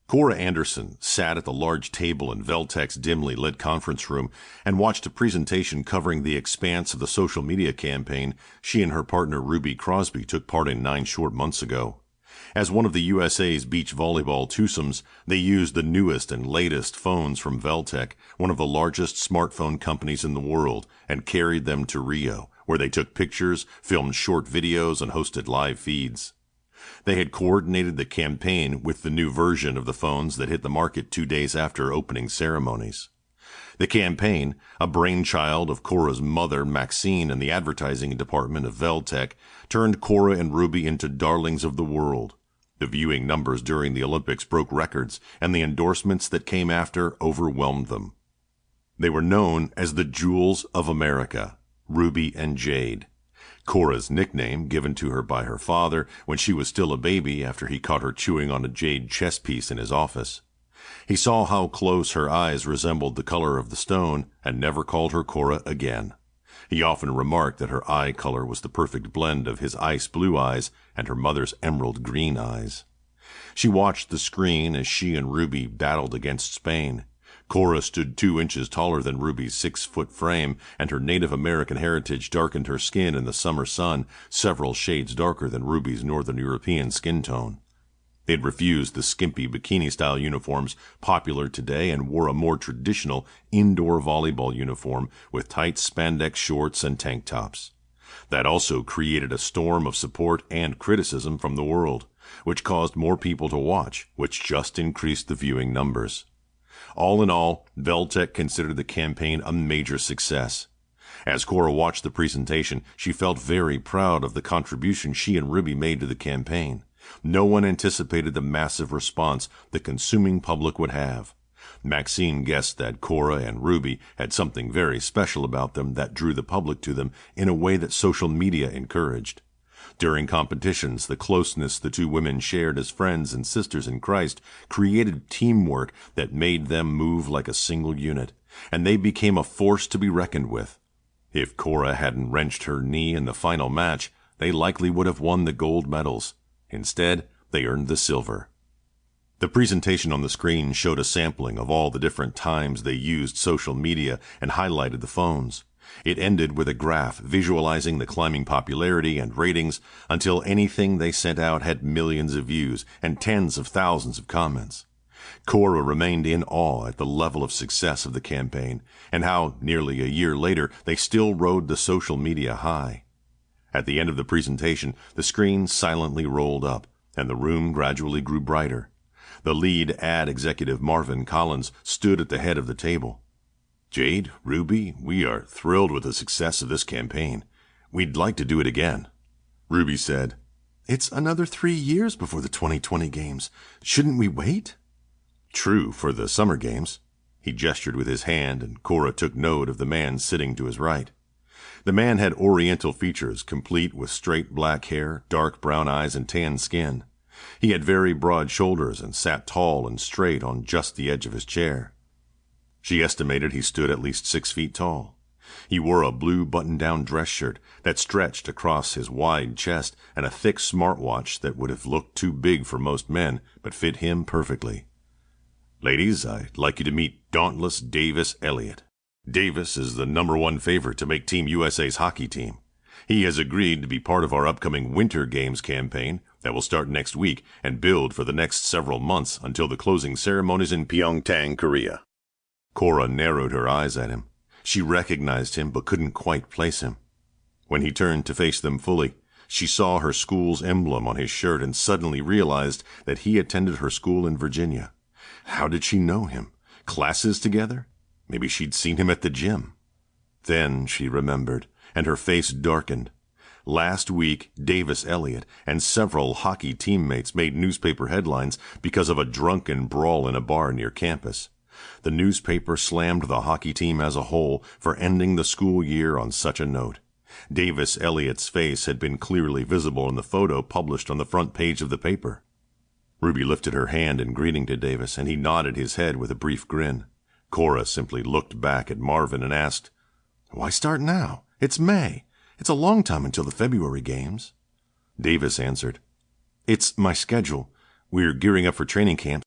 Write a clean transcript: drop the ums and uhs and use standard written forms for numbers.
Cora Anderson sat at the large table in Veltec's dimly lit conference room and watched a presentation covering the expanse of the social media campaign she and her partner Ruby Crosby took part in 9 short months ago. As one of the USA's beach volleyball twosomes, they used the newest and latest phones from Veltec, one of the largest smartphone companies in the world, and carried them to Rio, where they took pictures, filmed short videos, and hosted live feeds. They had coordinated the campaign with the new version of the phones that hit the market 2 days after opening ceremonies. The campaign, a brainchild of Cora's mother, Maxine, and the advertising department of Veltec, turned Cora and Ruby into darlings of the world. The viewing numbers during the Olympics broke records, and the endorsements that came after overwhelmed them. They were known as the Jewels of America, Ruby and Jade. Cora's nickname, given to her by her father when she was still a baby after he caught her chewing on a jade chess piece in his office. He saw how close her eyes resembled the color of the stone and never called her Cora again. He often remarked that her eye color was the perfect blend of his ice blue eyes and her mother's emerald green eyes. She watched the screen as she and Ruby battled against Spain. Cora stood 2 inches taller than Ruby's 6-foot frame, and her Native American heritage darkened her skin in the summer sun, several shades darker than Ruby's Northern European skin tone. They'd refused the skimpy bikini-style uniforms popular today and wore a more traditional indoor volleyball uniform with tight spandex shorts and tank tops. That also created a storm of support and criticism from the world, which caused more people to watch, which just increased the viewing numbers. All in all, Veltec considered the campaign a major success. As Cora watched the presentation, she felt very proud of the contribution she and Ruby made to the campaign. No one anticipated the massive response the consuming public would have. Maxine guessed that Cora and Ruby had something very special about them that drew the public to them in a way that social media encouraged. During competitions, the closeness the 2 women shared as friends and sisters in Christ created teamwork that made them move like a single unit, and they became a force to be reckoned with. If Cora hadn't wrenched her knee in the final match, they likely would have won the gold medals. Instead, they earned the silver. The presentation on the screen showed a sampling of all the different times they used social media and highlighted the phones. It ended with a graph visualizing the climbing popularity and ratings until anything they sent out had millions of views and tens of thousands of comments. Cora remained in awe at the level of success of the campaign and how, nearly a year later, they still rode the social media high. At the end of the presentation, the screen silently rolled up, and the room gradually grew brighter. The lead ad executive, Marvin Collins, stood at the head of the table. "Jade, Ruby, we are thrilled with the success of this campaign. We'd like to do it again." Ruby said, "It's another 3 years before the 2020 games. Shouldn't we wait?" "True, for the summer games." He gestured with his hand, and Cora took note of the man sitting to his right. The man had oriental features, complete with straight black hair, dark brown eyes, and tan skin. He had very broad shoulders and sat tall and straight on just the edge of his chair. She estimated he stood at least 6 feet tall. He wore a blue button-down dress shirt that stretched across his wide chest and a thick smartwatch that would have looked too big for most men but fit him perfectly. "Ladies, I'd like you to meet Dauntless Davis Elliott. Davis is the #1 favorite to make Team USA's hockey team. He has agreed to be part of our upcoming Winter Games campaign that will start next week and build for the next several months until the closing ceremonies in Pyeongtaek, Korea." Cora narrowed her eyes at him. She recognized him but couldn't quite place him. When he turned to face them fully, she saw her school's emblem on his shirt and suddenly realized that he attended her school in Virginia. How did she know him? Classes together? Maybe she'd seen him at the gym. Then she remembered, and her face darkened. Last week, Davis Elliott and several hockey teammates made newspaper headlines because of a drunken brawl in a bar near campus. The newspaper slammed the hockey team as a whole for ending the school year on such a note. Davis Elliott's face had been clearly visible in the photo published on the front page of the paper. Ruby lifted her hand in greeting to Davis, and he nodded his head with a brief grin. Cora simply looked back at Marvin and asked, "Why start now? It's May. It's a long time until the February games." Davis answered, "It's my schedule. We're gearing up for training camp,